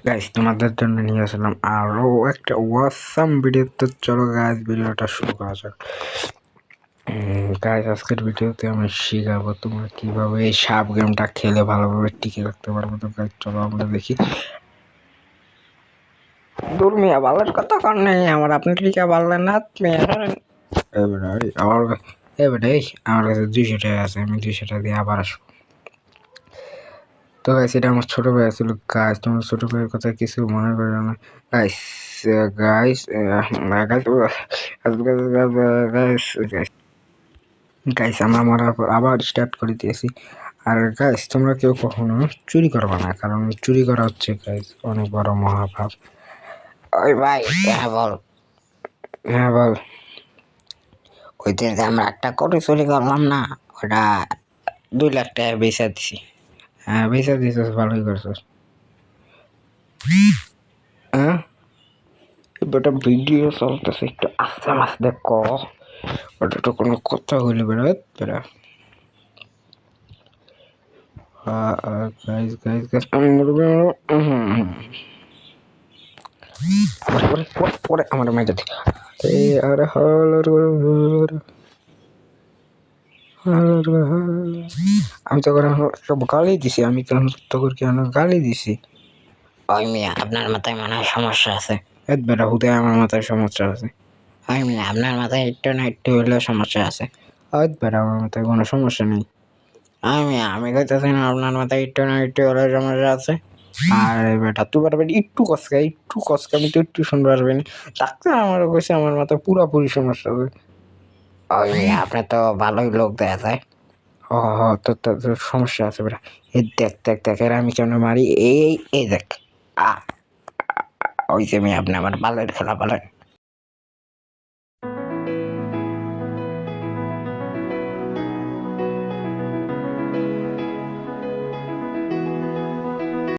Guys তোমাদের জন্য নিয়ে আসলাম আরো একটা ওয়াসাম ভিডিও। তো চলো গাইস ভিডিওটা শুরু করা যাক। গাইস আজকের ভিডিওতে আমি শিখাবো তোমরা কিভাবে এই সাপ গেমটা খেলে ভালোভাবে টিকে রাখতে পারবো। তো গাইস চলো আমরা দেখি। দূর মিয়া বালের কথা কর নেই আমার, আপনি টিকা পারলেন না মিয়া। আমার কাছে 200 টাকা আছে, আমি 200 টাকা দিয়ে আবার আসবো। তো গাইস এটা আমার ছোট ভাই ছিল। গাইস তোমার ছোট ভাইয়ের কথা কিছু মনে করো না গাইস। গাইস গাইস আমরা মরার পর আবার স্টার্ট করে দিয়েছি। আর গাইস তোমরা কেউ কখনো চুরি করবে না, কারণ চুরি করা হচ্ছে গাইস অনেক বড় মহাপাপ। ওই ভাই হ্যাঁ বল। হ্যাঁ বল। ওই দিন যে আমরা একটা করে চুরি করলাম না, ওটা 2 লাখ টাকা বেচা দিছি। হ্যাঁ বেচা দিছিস, ভালোই করছিস। হ্যাঁ বেটা ভিডিও চলতেছে, একটু আস্তে আস্তে ক। ওটা তো কোনো কথা হইলে বেটা। গাইস গাইস গাইস পরে আমার মেজে দিই। আরে আমি তো সব গালি দিছি, আমি কেন তোর কেন গালি দিছি? ওই মিয়া আপনার মাথায় মনে হয় সমস্যা আছে। এত বেটা হুদে আমার মাথায় সমস্যা আছে। ওই মিয়া আপনার মাথায় একটু না একটু হলেও সমস্যা আছে। এত বেটা আমার মাথায় কোনো সমস্যা নেই। আমি কইতেছি না আপনার মাথায় একটু না একটু হলেও সমস্যা আছে। আরে বেটা তুই বেটা একটু কসকা আমি তো একটু শুনতে পারবি না। ডাক্তার আমারও কইছে আমার মাথায় পুরাপুরি সমস্যা আছে। ওই মিয়া আপনার তো ভালোই লোক দেখা যায়। তোর সমস্যা আছে বেটা। এই দেখ এর আমি কেন মারি, এই দেখ। ওই যে মেয়ে আপনি আমার বালের খেলা বলেন।